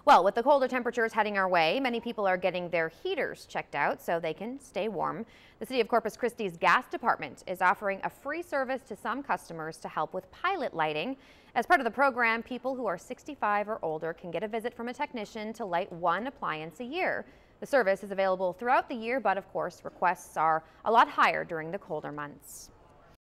Well, with the colder temperatures heading our way, many people are getting their heaters checked out so they can stay warm. The City of Corpus Christi's gas department is offering a free service to some customers to help with pilot lighting. As part of the program, people who are 65 or older can get a visit from a technician to light one appliance a year. The service is available throughout the year, but of course, requests are a lot higher during the colder months.